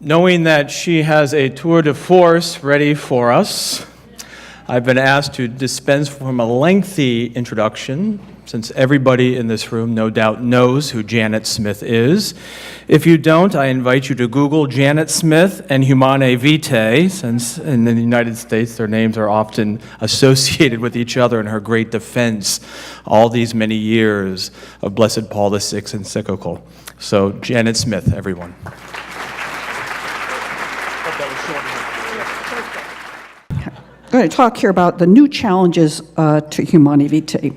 Knowing that she has a tour de force ready for us, I've been asked to dispense from a lengthy introduction, since everybody in this room no doubt knows who Janet Smith is. If you don't, I invite you to Google Janet Smith and Humanae vitae, since in the United States their names are often associated with each other in her great defense all these many years of Blessed Paul VI's encyclical. So Janet Smith, everyone. I'm going to talk here about the new challenges to Humanae Vitae,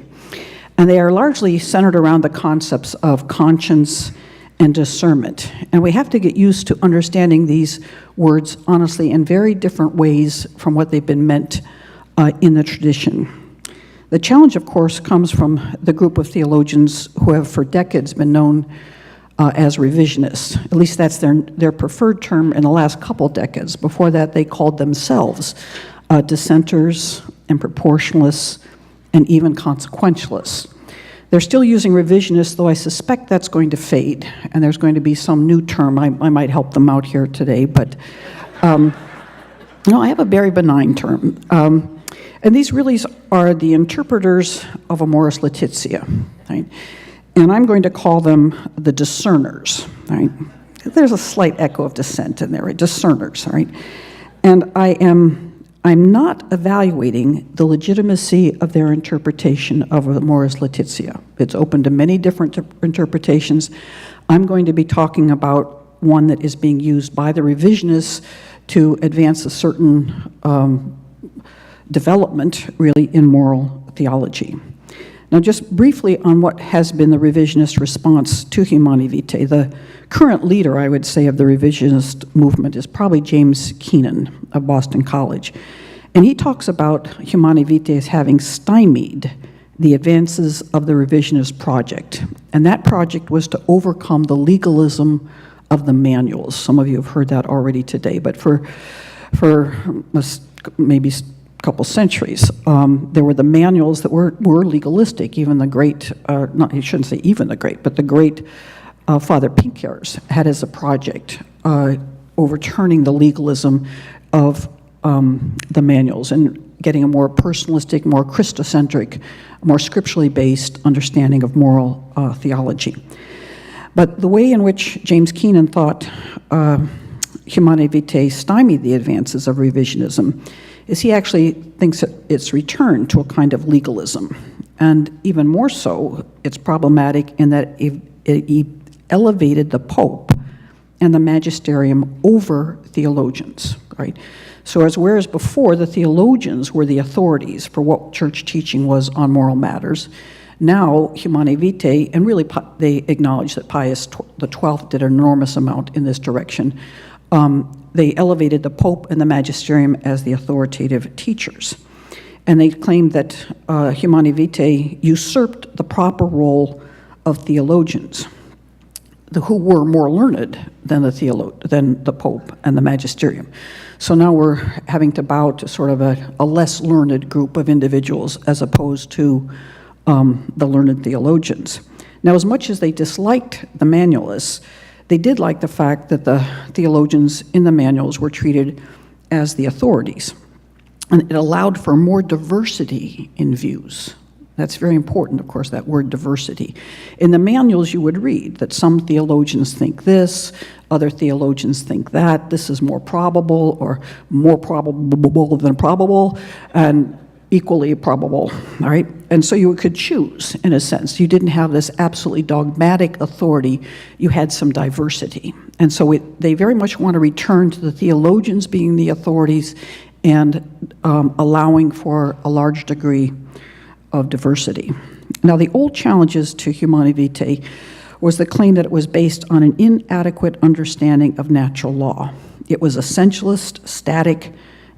and they are largely centered around the concepts of conscience and discernment. And we have to get used to understanding these words, honestly, in very different ways from what they've been meant in the tradition. The challenge, of course, comes from the group of theologians who have for decades been known as revisionists. At least that's their preferred term in the last couple decades. Before that, they called themselves dissenters and proportionalists and even consequentialists. They're still using revisionists, though I suspect that's going to fade, and there's going to be some new term. I might help them out here today, but no, I have a very benign term. And these really are the interpreters of Amoris Laetitia, right? And I'm going to call them the discerners, right? There's a slight echo of dissent in there, right? Discerners, right? And I'm not evaluating the legitimacy of their interpretation of Amoris Laetitia. It's open to many different interpretations. I'm going to be talking about one that is being used by the revisionists to advance a certain development, really, in moral theology. Now, just briefly on what has been the revisionist response to Humanae Vitae. The current leader, I would say, of the revisionist movement is probably James Keenan of Boston College. And he talks about Humanae Vitae as having stymied the advances of the revisionist project. And that project was to overcome the legalism of the manuals. Some of you have heard that already today, but for maybe couple centuries, there were the manuals that were legalistic. Even the great, not, you shouldn't say even the great, but the great Father Pinckaers had as a project overturning the legalism of the manuals and getting a more personalistic, more Christocentric, more scripturally based understanding of moral theology. But the way in which James Keenan thought Humanae Vitae stymied the advances of revisionism is he actually thinks that it's returned to a kind of legalism. And even more so, it's problematic in that it elevated the Pope and the magisterium over theologians, right? So whereas before the theologians were the authorities for what church teaching was on moral matters, now Humanae Vitae, and really they acknowledge that Pius XII did an enormous amount in this direction, they elevated the Pope and the magisterium as the authoritative teachers. And they claimed that Humanae Vitae usurped the proper role of theologians, who were more learned than the Pope and the magisterium. So now we're having to bow to sort of a less learned group of individuals as opposed to the learned theologians. Now, as much as they disliked the manualists, they did like the fact that the theologians in the manuals were treated as the authorities. And it allowed for more diversity in views. That's very important, of course, that word diversity. In the manuals you would read that some theologians think this, other theologians think that, this is more probable or more probable than probable, and equally probable, all right? And so you could choose, in a sense. You didn't have this absolutely dogmatic authority. You had some diversity. And so they very much want to return to the theologians being the authorities and allowing for a large degree of diversity. Now, the old challenges to Humanae Vitae was the claim that it was based on an inadequate understanding of natural law. It was essentialist, static,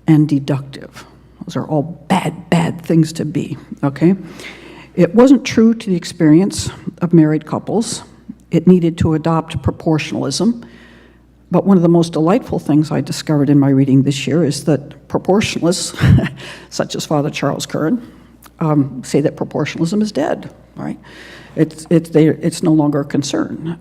and deductive. Those are all bad things to be, okay? It wasn't true to the experience of married couples. It needed to adopt proportionalism. But one of the most delightful things I discovered in my reading this year is that proportionalists, such as Father Charles Curran, say that proportionalism is dead, right? It's no longer a concern.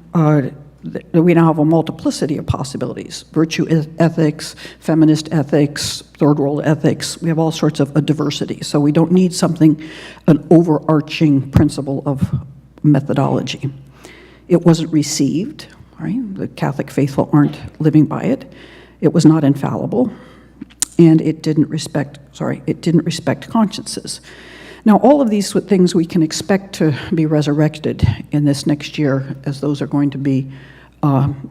we now have a multiplicity of possibilities. Virtue ethics, feminist ethics, third world ethics. We have all sorts of a diversity. So we don't need an overarching principle of methodology. It wasn't received, right? The Catholic faithful aren't living by it. It was not infallible, and it didn't respect consciences. Now, all of these things we can expect to be resurrected in this next year, as those are going to be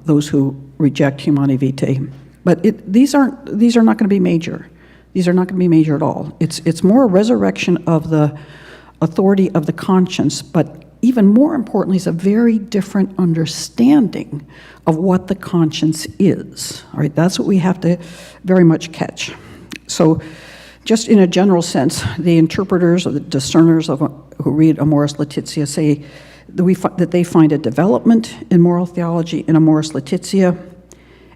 those who reject Humanae Vitae. But these are not going to be major. These are not going to be major at all. It's more a resurrection of the authority of the conscience, but even more importantly, is a very different understanding of what the conscience is. All right, that's what we have to very much catch. So, just in a general sense, the interpreters or the discerners who read Amoris Laetitia say that they find a development in moral theology in Amoris Laetitia,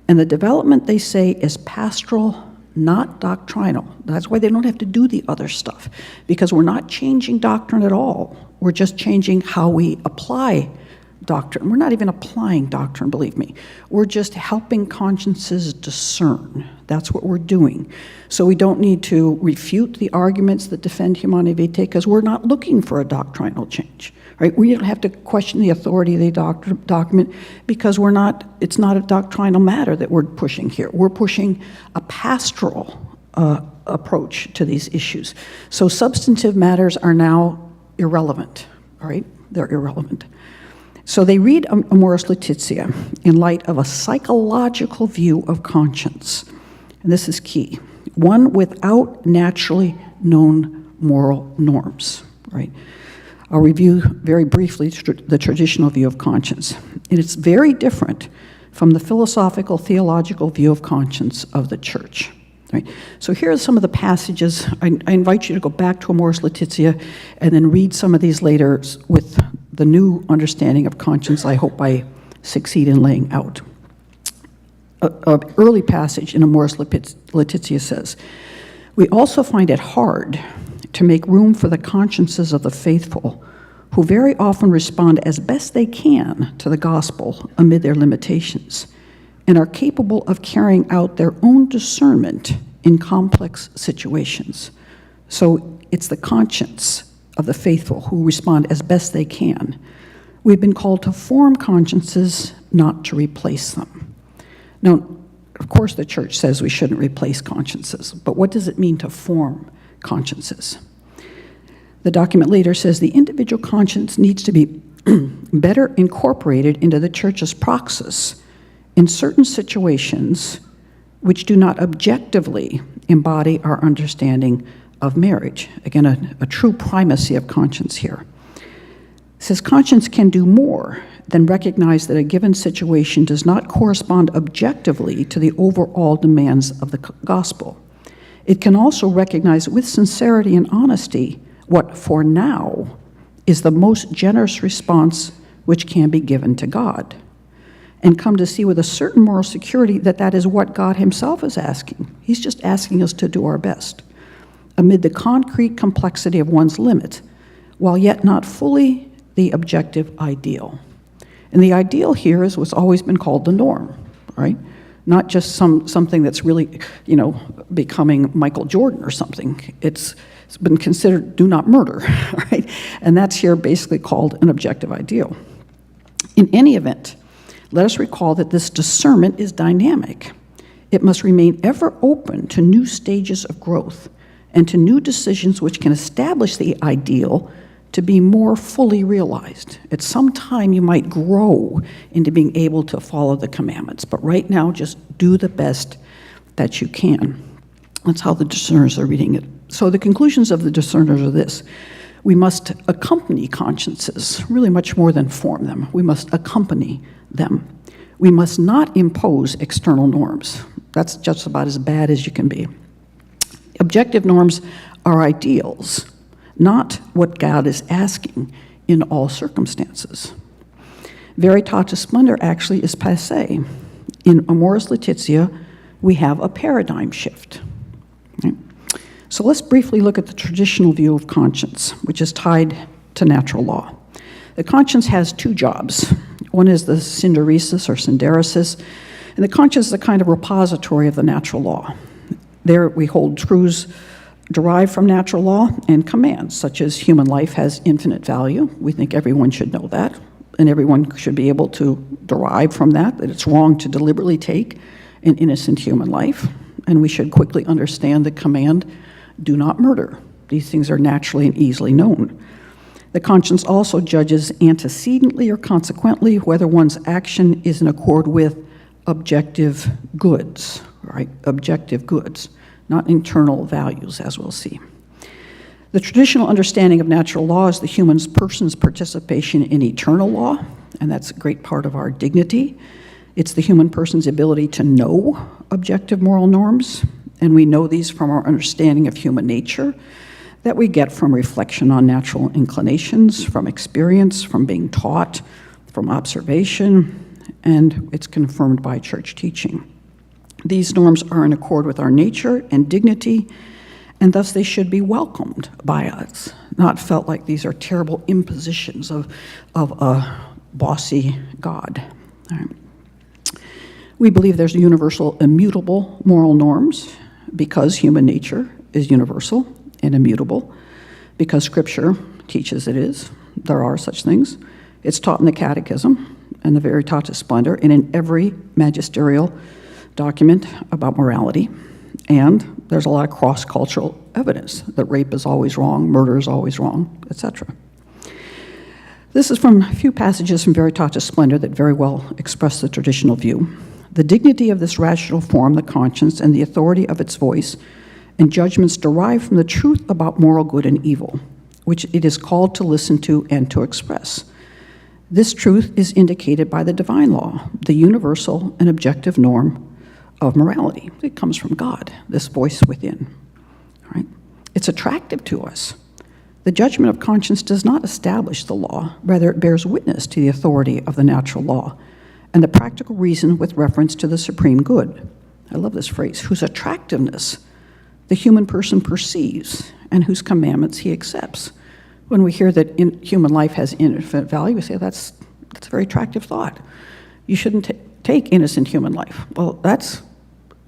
and the development, they say, is pastoral, not doctrinal. That's why they don't have to do the other stuff, because we're not changing doctrine at all. We're just changing how we apply doctrine. We're not even applying doctrine, believe me. We're just helping consciences discern. That's what we're doing. So we don't need to refute the arguments that defend Humanae Vitae, because we're not looking for a doctrinal change. Right? We don't have to question the authority of the document, because it's not a doctrinal matter that we're pushing here. We're pushing a pastoral approach to these issues. So substantive matters are now irrelevant, all right? They're irrelevant. So they read Amoris Laetitia in light of a psychological view of conscience. And this is key. One without naturally known moral norms, right? I'll review very briefly the traditional view of conscience. And it's very different from the philosophical, theological view of conscience of the church. Right? So here are some of the passages. I invite you to go back to Amoris Laetitia and then read some of these later with the new understanding of conscience I hope I succeed in laying out. An early passage in Amoris Laetitia says, "We also find it hard to make room for the consciences of the faithful, who very often respond as best they can to the gospel amid their limitations, and are capable of carrying out their own discernment in complex situations." So it's the conscience of the faithful who respond as best they can. We've been called to form consciences, not to replace them. Now, of course, the church says we shouldn't replace consciences, but what does it mean to form consciences? The document later says the individual conscience needs to be better incorporated into the church's praxis in certain situations which do not objectively embody our understanding of marriage. Again, a true primacy of conscience here. It says conscience can do more than recognize that a given situation does not correspond objectively to the overall demands of the gospel. It can also recognize with sincerity and honesty what for now is the most generous response which can be given to God, and come to see with a certain moral security that that is what God himself is asking. He's just asking us to do our best amid the concrete complexity of one's limit, while yet not fully the objective ideal. And the ideal here is what's always been called the norm, right? Not just something that's really, becoming Michael Jordan or something. It's been considered do not murder, right? And that's here basically called an objective ideal. In any event, let us recall that this discernment is dynamic. It must remain ever open to new stages of growth and to new decisions which can establish the ideal to be more fully realized. At some time, you might grow into being able to follow the commandments, but right now, just do the best that you can. That's how the discerners are reading it. So the conclusions of the discerners are this: we must accompany consciences, really much more than form them. We must accompany them. We must not impose external norms. That's just about as bad as you can be. Objective norms are ideals, not what God is asking in all circumstances. Veritatis splendor actually is passé. In Amoris Laetitia, we have a paradigm shift. Okay? So let's briefly look at the traditional view of conscience, which is tied to natural law. The conscience has two jobs. One is the synderesis or synderesis, and the conscience is a kind of repository of the natural law. There we hold truths derived from natural law and commands, such as human life has infinite value. We think everyone should know that, and everyone should be able to derive from that it's wrong to deliberately take an innocent human life, and we should quickly understand the command, do not murder. These things are naturally and easily known. The conscience also judges antecedently or consequently whether one's action is in accord with objective goods, right? Objective goods, not internal values, as we'll see. The traditional understanding of natural law is the human person's participation in eternal law, and that's a great part of our dignity. It's the human person's ability to know objective moral norms, and we know these from our understanding of human nature that we get from reflection on natural inclinations, from experience, from being taught, from observation, and it's confirmed by church teaching. These norms are in accord with our nature and dignity, and thus they should be welcomed by us, not felt like these are terrible impositions of a bossy God. All right. We believe there's universal immutable moral norms because human nature is universal and immutable, because Scripture teaches it is. There are such things. It's taught in the Catechism and the Veritatis Splendor and in every magisterial document about morality. And there's a lot of cross-cultural evidence that rape is always wrong, murder is always wrong, etc. This is from a few passages from Veritatis Splendor that very well express the traditional view. The dignity of this rational form, the conscience, and the authority of its voice and judgments derive from the truth about moral good and evil, which it is called to listen to and to express. This truth is indicated by the divine law, the universal and objective norm of morality. It comes from God, this voice within. Right? It's attractive to us. The judgment of conscience does not establish the law, rather it bears witness to the authority of the natural law and the practical reason with reference to the supreme good. I love this phrase, whose attractiveness the human person perceives and whose commandments he accepts. When we hear that human life has infinite value, we say that's a very attractive thought. You shouldn't take innocent human life. Well,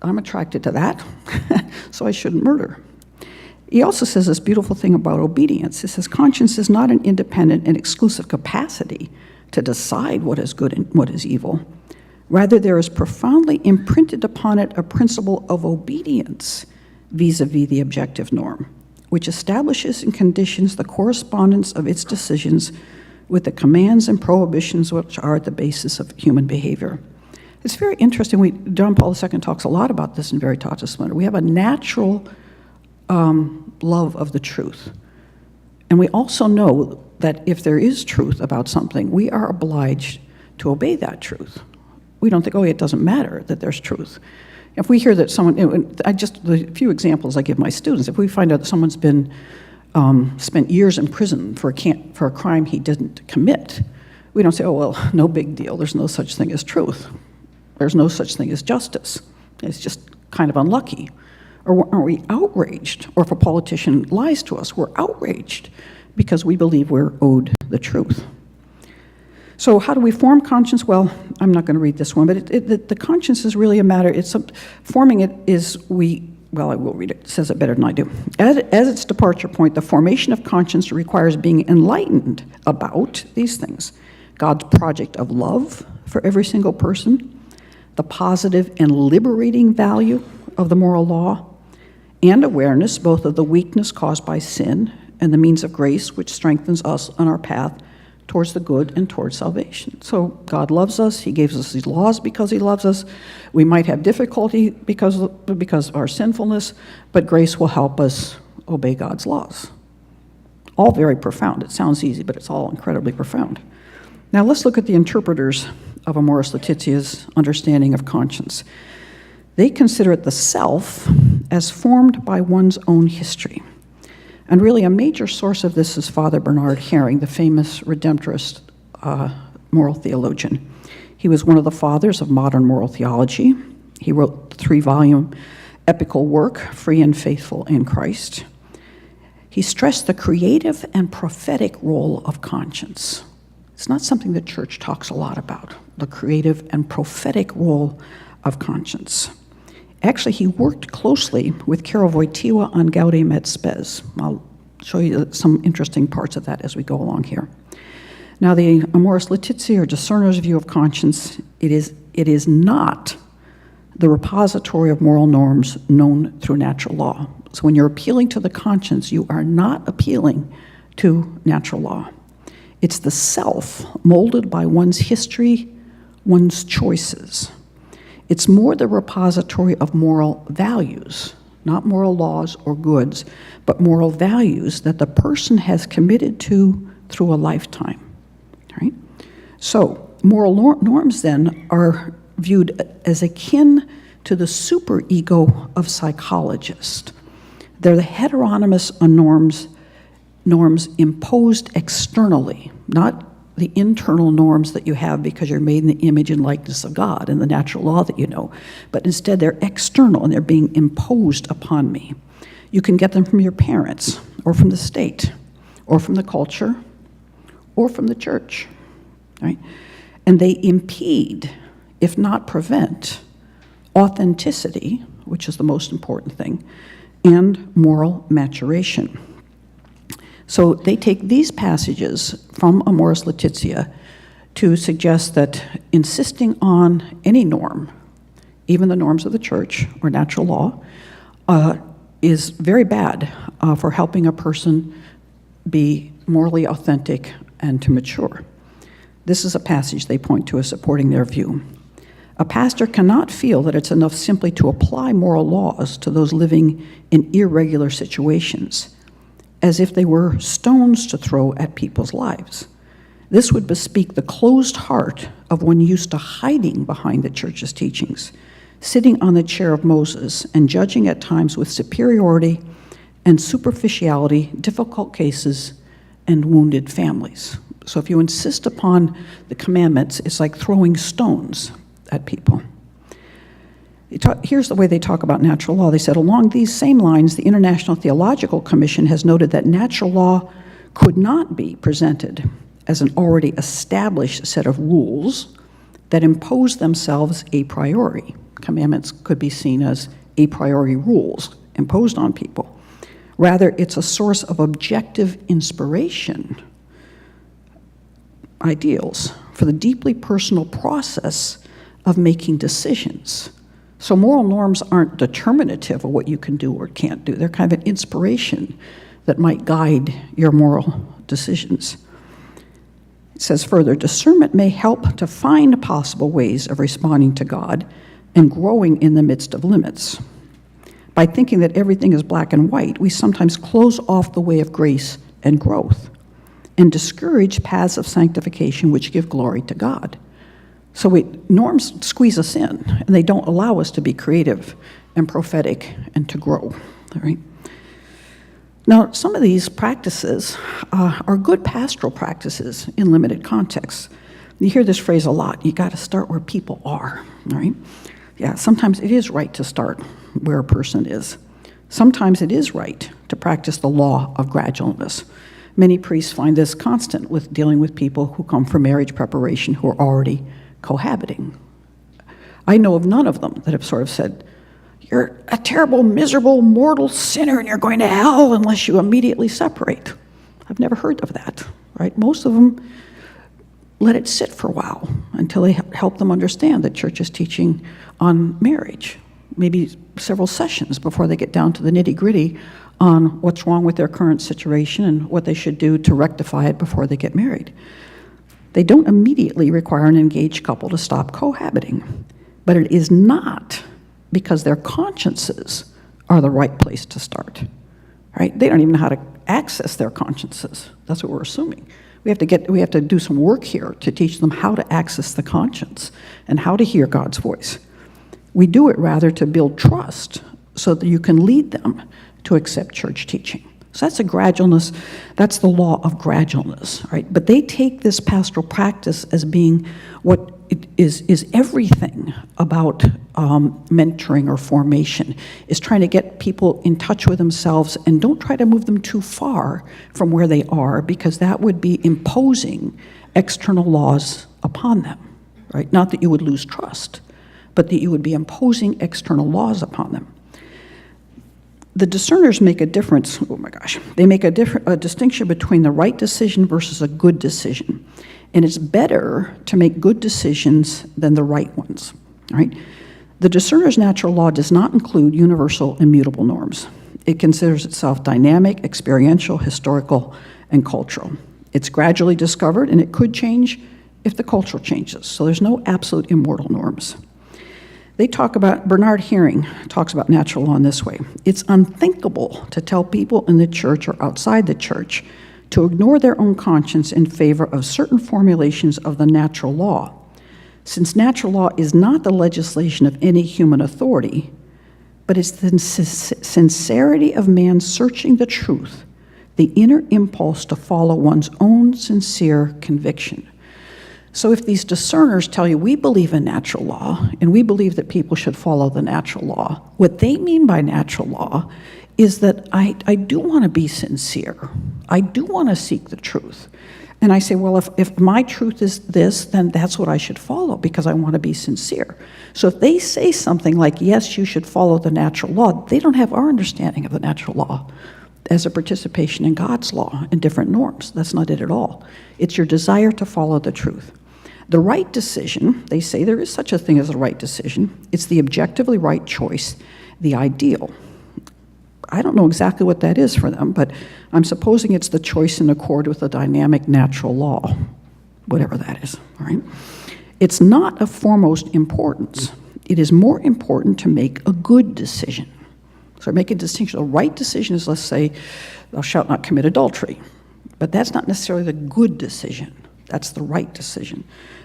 I'm attracted to that, so I shouldn't murder. He also says this beautiful thing about obedience. He says, conscience is not an independent and exclusive capacity to decide what is good and what is evil. Rather, there is profoundly imprinted upon it a principle of obedience vis-a-vis the objective norm, which establishes and conditions the correspondence of its decisions with the commands and prohibitions which are at the basis of human behavior. It's very interesting. John Paul II talks a lot about this in Veritatis Splendor. We have a natural love of the truth. And we also know that if there is truth about something, we are obliged to obey that truth. We don't think, it doesn't matter that there's truth. If we hear that someone, the few examples I give my students, if we find out that someone's been spent years in prison for a crime he didn't commit, we don't say, no big deal, there's no such thing as truth. There's no such thing as justice. It's just kind of unlucky. Or are we outraged? Or if a politician lies to us, we're outraged because we believe we're owed the truth. So how do we form conscience? Well, I'm not going to read this one, but the conscience is really a matter, forming it is I will read it. It says it better than I do. As its departure point, the formation of conscience requires being enlightened about these things. God's project of love for every single person, the positive and liberating value of the moral law, and awareness both of the weakness caused by sin and the means of grace which strengthens us on our path towards the good and towards salvation. So God loves us. He gives us these laws because he loves us. We might have difficulty because of our sinfulness, but grace will help us obey God's laws. All very profound. It sounds easy, but it's all incredibly profound. Now let's look at the interpreters of Amoris Laetitia's understanding of conscience. They consider it the self as formed by one's own history. And really a major source of this is Father Bernard Herring, the famous Redemptorist moral theologian. He was one of the fathers of modern moral theology. He wrote the 3-volume epical work, Free and Faithful in Christ. He stressed the creative and prophetic role of conscience. It's not something the church talks a lot about, the creative and prophetic role of conscience. Actually, he worked closely with Karol Wojtyła on Gaudium et Spes. I'll show you some interesting parts of that as we go along here. Now, the Amoris Laetitia, or discerner's view of conscience, it is not the repository of moral norms known through natural law. So when you're appealing to the conscience, you are not appealing to natural law. It's the self molded by one's history, one's choices. It's more the repository of moral values, not moral laws or goods, but moral values that the person has committed to through a lifetime. Right? So moral norms then are viewed as akin to the superego of psychologists. They're the heteronymous norms imposed externally, not the internal norms that you have because you're made in the image and likeness of God and the natural law that you know, but instead they're external and they're being imposed upon me. You can get them from your parents or from the state or from the culture or from the church, right? And they impede, if not prevent, authenticity, which is the most important thing, and moral maturation. So they take these passages from Amoris Laetitia to suggest that insisting on any norm, even the norms of the church or natural law, is very bad for helping a person be morally authentic and to mature. This is a passage they point to as supporting their view. A pastor cannot feel that it's enough simply to apply moral laws to those living in irregular situations, as if they were stones to throw at people's lives. This would bespeak the closed heart of one used to hiding behind the church's teachings, sitting on the chair of Moses and judging at times with superiority and superficiality difficult cases and wounded families. So if you insist upon the commandments, it's like throwing stones at people. Here's the way they talk about natural law. They said, along these same lines, the International Theological Commission has noted that natural law could not be presented as an already established set of rules that impose themselves a priori. Commandments could be seen as a priori rules imposed on people. Rather, it's a source of objective inspiration, ideals, for the deeply personal process of making decisions. So moral norms aren't determinative of what you can do or can't do. They're kind of an inspiration that might guide your moral decisions. It says further, discernment may help to find possible ways of responding to God and growing in the midst of limits. By thinking that everything is black and white, we sometimes close off the way of grace and growth and discourage paths of sanctification which give glory to God. So norms squeeze us in, and they don't allow us to be creative and prophetic and to grow, all right? Now, some of these practices are good pastoral practices in limited contexts. You hear this phrase a lot, you got to start where people are, all right? Yeah, sometimes it is right to start where a person is. Sometimes it is right to practice the law of gradualness. Many priests find this constant with dealing with people who come for marriage preparation who are already cohabiting. I know of none of them that have sort of said, you're a terrible, miserable, mortal sinner and you're going to hell unless you immediately separate. I've never heard of that, right? Most of them let it sit for a while until they help them understand the church's teaching on marriage, maybe several sessions before they get down to the nitty-gritty on what's wrong with their current situation and what they should do to rectify it before they get married. They don't immediately require an engaged couple to stop cohabiting, but it is not because their consciences are the right place to start, right? They don't even know how to access their consciences. That's what we're assuming. We have to do some work here to teach them how to access the conscience and how to hear God's voice. We do it rather to build trust so that you can lead them to accept church teaching. So that's a gradualness, that's the law of gradualness, right? But they take this pastoral practice as being what it is everything about mentoring or formation, is trying to get people in touch with themselves and don't try to move them too far from where they are, because that would be imposing external laws upon them, right? Not that you would lose trust, but that you would be imposing external laws upon them. The discerners make a difference, they make a distinction between the right decision versus a good decision. And it's better to make good decisions than the right ones, right? The discerner's natural law does not include universal immutable norms. It considers itself dynamic, experiential, historical, and cultural. It's gradually discovered, and it could change if the culture changes. So there's no absolute immortal norms. Bernard Herring talks about natural law in this way. It's unthinkable to tell people in the church or outside the church to ignore their own conscience in favor of certain formulations of the natural law. Since natural law is not the legislation of any human authority, but it's the sincerity of man searching the truth, the inner impulse to follow one's own sincere conviction. So if these discerners tell you, we believe in natural law, and we believe that people should follow the natural law, what they mean by natural law is that I do want to be sincere. I do want to seek the truth. And I say, well, if my truth is this, then that's what I should follow because I want to be sincere. So if they say something like, yes, you should follow the natural law, they don't have our understanding of the natural law as a participation in God's law and different norms. That's not it at all. It's your desire to follow the truth. The right decision, they say there is such a thing as a right decision. It's the objectively right choice, the ideal. I don't know exactly what that is for them, but I'm supposing it's the choice in accord with the dynamic natural law, whatever that is, all right? It's not of foremost importance. It is more important to make a good decision. So I make a distinction. The right decision is, let's say, thou shalt not commit adultery. But that's not necessarily the good decision. That's the right decision.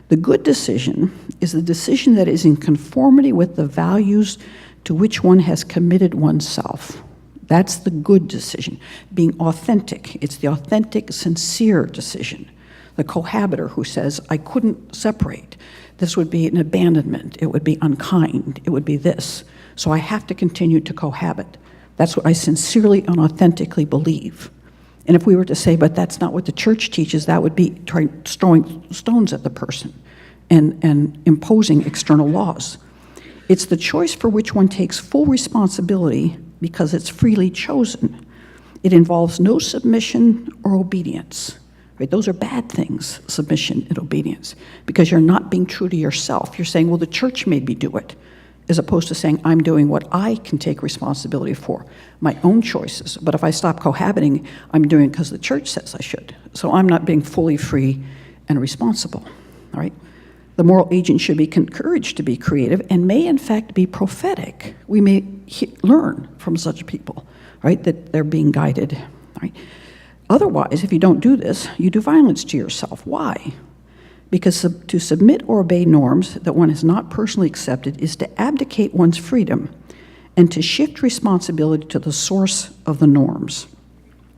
The good decision is the decision that is in conformity with the values to which one has committed oneself. That's the good decision. Being authentic. It's the authentic, sincere decision. The cohabiter who says, I couldn't separate. This would be an abandonment. It would be unkind. It would be this. So I have to continue to cohabit. That's what I sincerely and authentically believe. And if we were to say, but that's not what the church teaches, that would be throwing stones at the person and imposing external laws. It's the choice for which one takes full responsibility because it's freely chosen. It involves no submission or obedience. Right? Those are bad things, submission and obedience, because you're not being true to yourself. You're saying, well, the church made me do it, as opposed to saying, I'm doing what I can take responsibility for, my own choices. But if I stop cohabiting, I'm doing it because the church says I should. So I'm not being fully free and responsible, all right? The moral agent should be encouraged to be creative and may, in fact, be prophetic. We may learn from such people, right, that they're being guided, right? Otherwise, if you don't do this, you do violence to yourself. Why? Because to submit or obey norms that one has not personally accepted is to abdicate one's freedom and to shift responsibility to the source of the norms.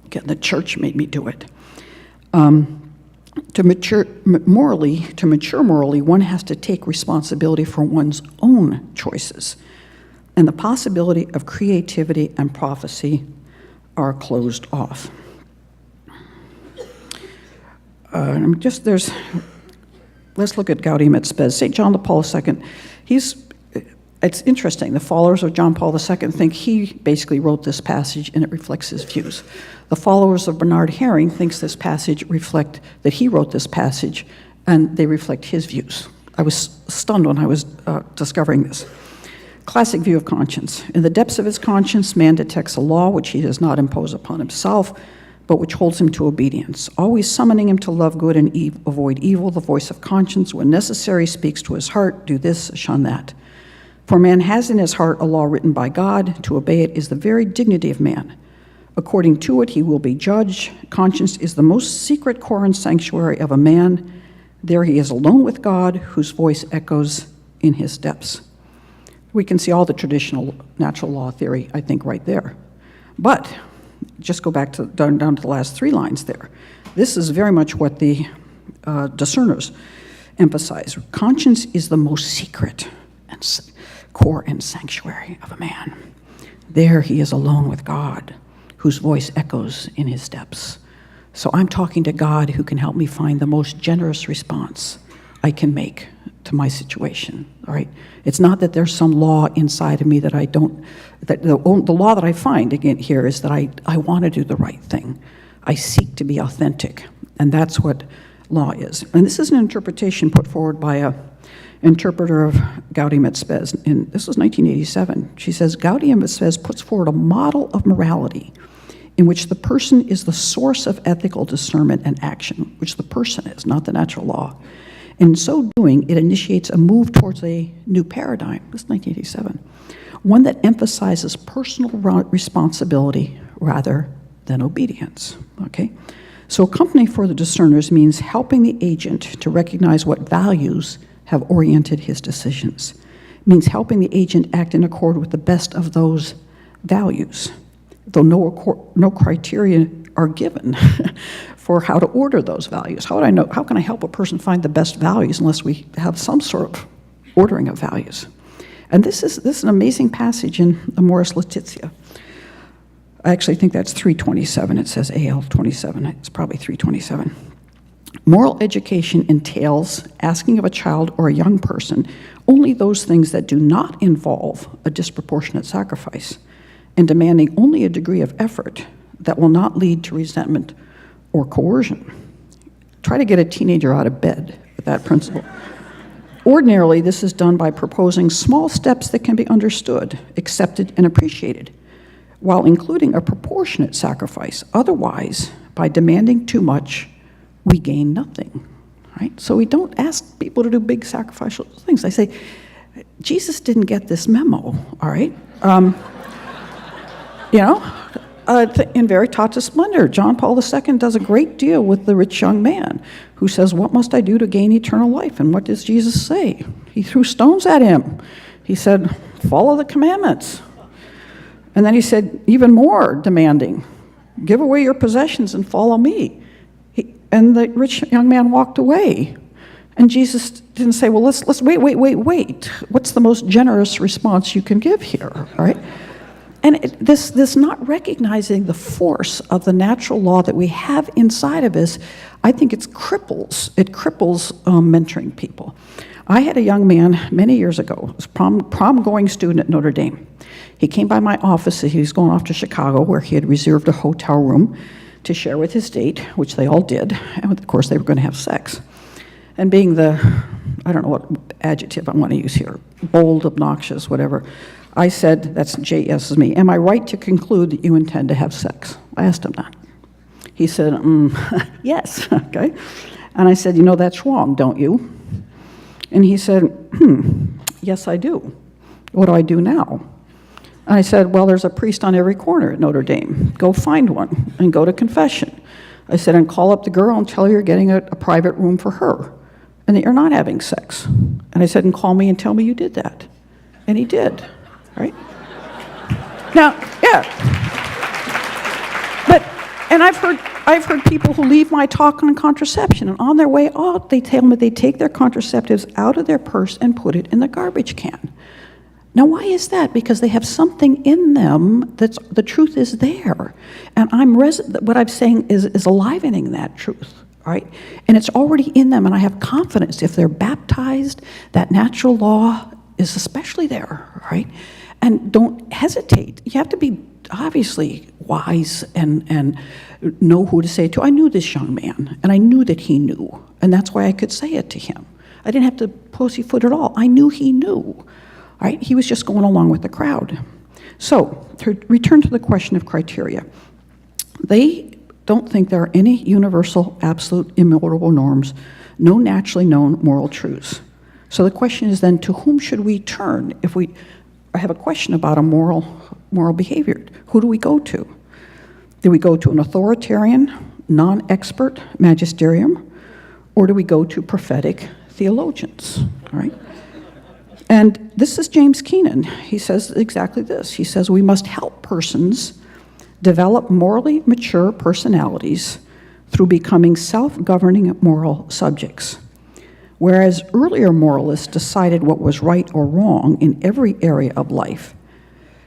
Again, the church made me do it. To mature morally, one has to take responsibility for one's own choices. And the possibility of creativity and prophecy are closed off. Let's look at Gaudium et Spes. St. John Paul II, it's interesting. The followers of John Paul II think he basically wrote this passage and it reflects his views. The followers of Bernard Herring thinks this passage reflect that he wrote this passage and they reflect his views. I was stunned when I was discovering this. Classic view of conscience. In the depths of his conscience, man detects a law which he does not impose upon himself, but which holds him to obedience, always summoning him to love good and avoid evil. The voice of conscience, when necessary, speaks to his heart, do this, shun that. For man has in his heart a law written by God. To obey it is the very dignity of man. According to it, he will be judged. Conscience is the most secret core and sanctuary of a man. There he is alone with God, whose voice echoes in his depths. We can see all the traditional natural law theory, I think, right there. But just go back to down to the last 3 lines there. This is very much what the discerners emphasize. Conscience is the most secret and core and sanctuary of a man. There he is alone with God, whose voice echoes in his depths. So I'm talking to God who can help me find the most generous response I can make to my situation, all right? It's not that there's some law inside of me that I don't, that the law that I find, again, here is that I want to do the right thing. I seek to be authentic, and that's what law is. And this is an interpretation put forward by a interpreter of Gaudium et Spes, and this was 1987. She says, Gaudium et Spes puts forward a model of morality in which the person is the source of ethical discernment and action, which the person is, not the natural law. In so doing, it initiates a move towards a new paradigm, this is 1987, one that emphasizes personal responsibility rather than obedience, okay? So a company for the discerners means helping the agent to recognize what values have oriented his decisions. It means helping the agent act in accord with the best of those values, though no criteria are given for how to order those values. How would I know? How can I help a person find the best values unless we have some sort of ordering of values? And this is an amazing passage in Amoris Laetitia. I actually think that's 327. It says AL 27. It's probably 327. Moral education entails asking of a child or a young person only those things that do not involve a disproportionate sacrifice, and demanding only a degree of effort that will not lead to resentment or coercion. Try to get a teenager out of bed with that principle. Ordinarily, this is done by proposing small steps that can be understood, accepted, and appreciated, while including a proportionate sacrifice. Otherwise, by demanding too much, we gain nothing, right? So we don't ask people to do big sacrificial things. I say, Jesus didn't get this memo, all right? In Veritatis Splendor, John Paul II does a great deal with the rich young man who says, what must I do to gain eternal life? And what does Jesus say? He threw stones at him. He said, follow the commandments. And then he said, even more demanding, give away your possessions and follow me. And the rich young man walked away. And Jesus didn't say, well, let's wait. What's the most generous response you can give here, all right? And this not recognizing the force of the natural law that we have inside of us, I think it cripples mentoring people. I had a young man many years ago, a prom-going student at Notre Dame. He came by my office. He was going off to Chicago, where he had reserved a hotel room to share with his date, which they all did. And of course, they were going to have sex. And being the, I don't know what adjective I want to use here, bold, obnoxious, whatever, I said, that's JS is me, am I right to conclude that you intend to have sex? I asked him that. He said, yes, okay. And I said, you know that's wrong, don't you? And he said, yes, I do. What do I do now? And I said, well, there's a priest on every corner at Notre Dame. Go find one and go to confession. I said, and call up the girl and tell her you're getting a private room for her and that you're not having sex. And I said, and call me and tell me you did that. And he did, right? Now, yeah. And I've heard people who leave my talk on contraception, and on their way out, they tell me they take their contraceptives out of their purse and put it in the garbage can. Now, why is that? Because they have something in them that's, the truth is there. And what I'm saying is alivening that truth, right? And it's already in them, and I have confidence if they're baptized, that natural law is especially there, right? And don't hesitate. You have to be obviously wise and know who to say it to. I knew this young man, and I knew that he knew, and that's why I could say it to him. I didn't have to pussyfoot at all. I knew he knew. Right? He was just going along with the crowd. So, to return to the question of criteria, they don't think there are any universal, absolute, immutable norms, no naturally known moral truths. So the question is then, to whom should we turn if we have a question about a moral behavior? Who do we go to? Do we go to an authoritarian, non-expert magisterium, or do we go to prophetic theologians? All right? And this is James Keenan. He says exactly this. He says, we must help persons develop morally mature personalities through becoming self-governing moral subjects. Whereas earlier moralists decided what was right or wrong in every area of life,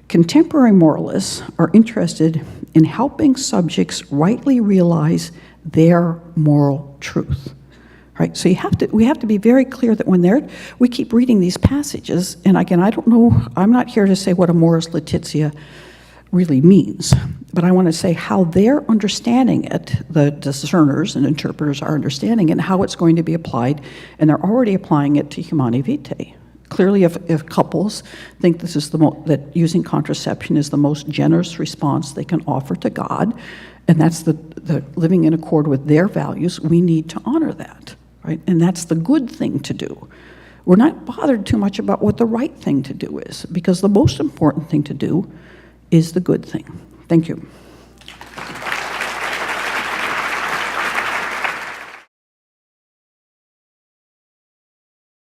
contemporary moralists are interested in helping subjects rightly realize their moral truth. Right? So we have to be very clear that when we keep reading these passages, and again, I don't know, I'm not here to say what amoris laetitia really means, but I want to say how they're understanding it, the discerners and interpreters are understanding it, and how it's going to be applied, and they're already applying it to Humanae Vitae. Clearly, if couples think this is that using contraception is the most generous response they can offer to God, and that's the living in accord with their values, we need to honor that. Right? And that's the good thing to do. We're not bothered too much about what the right thing to do is, because the most important thing to do is the good thing. Thank you.